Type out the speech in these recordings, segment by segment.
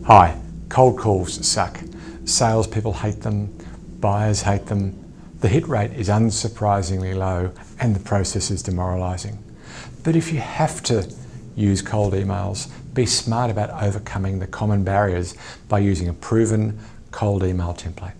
Hi, cold calls suck. Salespeople hate them, buyers hate them. The hit rate is unsurprisingly low and the process is demoralising. But if you have to use cold emails, be smart about overcoming the common barriers by using a proven cold email template.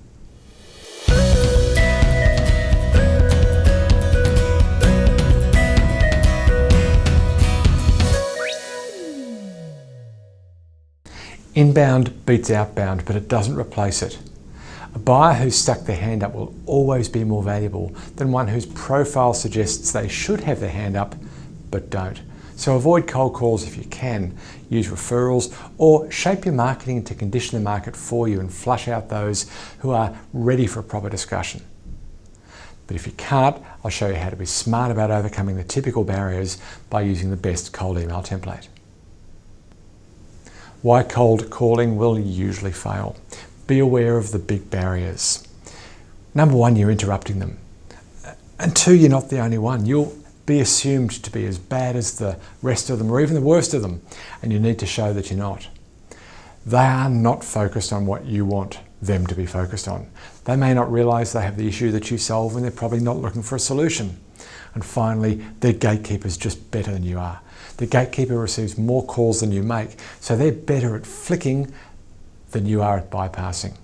Inbound beats outbound, but it doesn't replace it. A buyer who's stuck their hand up will always be more valuable than one whose profile suggests they should have their hand up, but don't. So avoid cold calls if you can, use referrals, or shape your marketing to condition the market for you and flush out those who are ready for a proper discussion. But if you can't, I'll show you how to be smart about overcoming the typical barriers by using the best cold email template. Why cold calling will usually fail. Be aware of the big barriers. Number one, you're interrupting them. And two, you're not the only one. You'll be assumed to be as bad as the rest of them or even the worst of them, and you need to show that you're not. They are not focused on what you want them to be focused on. They may not realise they have the issue that you solve and they're probably not looking for a solution. And finally, their gatekeeper's just better than you are. The gatekeeper receives more calls than you make, so they're better at flicking than you are at bypassing.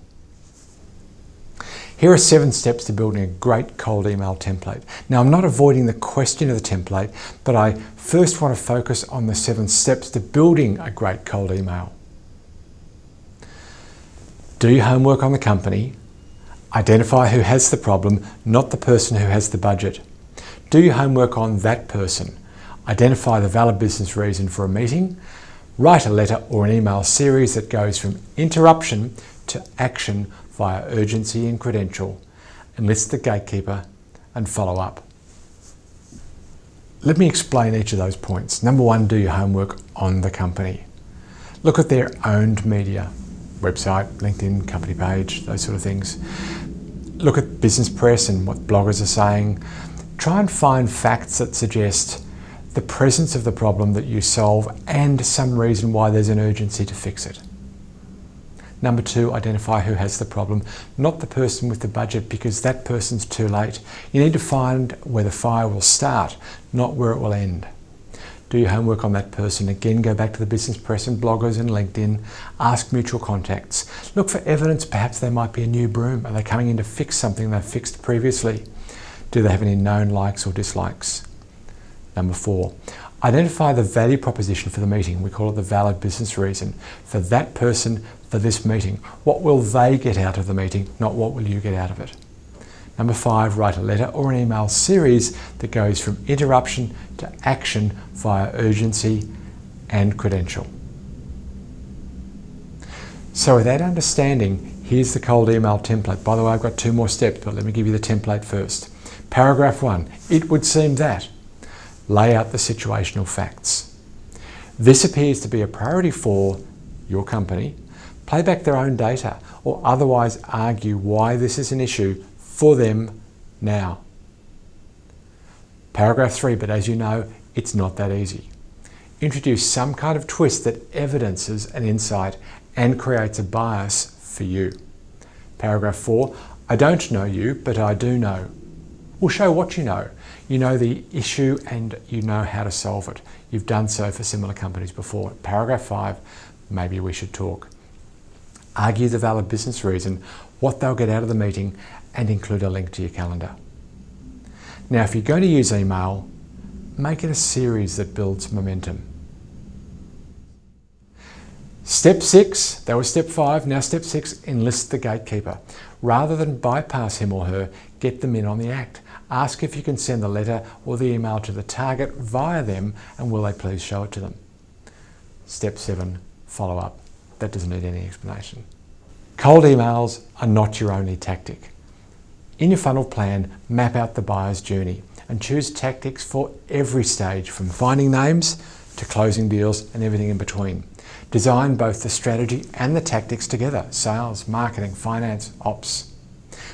Here are 7 steps to building a great cold email template. Now, I'm not avoiding the question of the template, but I first want to focus on the 7 steps to building a great cold email. Do your homework on the company. Identify who has the problem, not the person who has the budget. Do your homework on that person. Identify the valid business reason for a meeting. Write a letter or an email series that goes from interruption to action via urgency and credential. Enlist the gatekeeper and follow up. Let me explain each of those points. Number one, do your homework on the company. Look at their owned media, website, LinkedIn, company page, those sort of things. Look at business press and what bloggers are saying. Try and find facts that suggest the presence of the problem that you solve and some reason why there's an urgency to fix it. Number two, identify who has the problem, not the person with the budget, because that person's too late. You need to find where the fire will start, not where it will end. Do your homework on that person. Again, go back to the business press and bloggers and LinkedIn. Ask mutual contacts. Look for evidence. Perhaps they might be a new broom. Are they coming in to fix something they've fixed previously? Do they have any known likes or dislikes? Number 4, identify the value proposition for the meeting. We call it the valid business reason. For that person, for this meeting, what will they get out of the meeting, not what will you get out of it? Number 5, write a letter or an email series that goes from interruption to action via urgency and credential. So with that understanding, here's the cold email template. By the way, I've got 2 more steps, but let me give you the template first. Paragraph 1, it would seem that. Lay out the situational facts. This appears to be a priority for your company. Play back their own data or otherwise argue why this is an issue for them now. Paragraph 3, but as you know, it's not that easy. Introduce some kind of twist that evidences an insight and creates a bias for you. Paragraph 4, I don't know you, but I do know. We'll show what you know. You know the issue and you know how to solve it. You've done so for similar companies before. Paragraph 5, maybe we should talk. Argue the valid business reason, what they'll get out of the meeting, and include a link to your calendar. Now, if you're going to use email, make it a series that builds momentum. Step 6, that was step 5. Now step 6, enlist the gatekeeper. Rather than bypass him or her, get them in on the act. Ask if you can send the letter or the email to the target via them, and will they please show it to them. Step 7, follow up. That doesn't need any explanation. Cold emails are not your only tactic. In your funnel plan, map out the buyer's journey and choose tactics for every stage, from finding names to closing deals and everything in between. Design both the strategy and the tactics together: sales, marketing, finance, ops.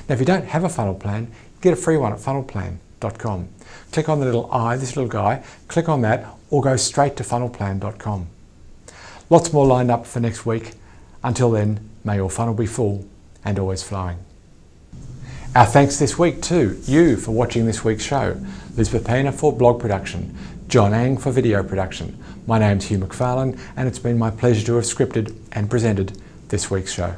Now, if you don't have a funnel plan, get a free one at funnelplan.com. Click on the little eye, this little guy, click on that, or go straight to funnelplan.com. Lots more lined up for next week. Until then, may your funnel be full and always flowing. Our thanks this week to you for watching this week's show, Lisbeth Pena for blog production, John Ang for video production. My name's Hugh McFarlane, and it's been my pleasure to have scripted and presented this week's show.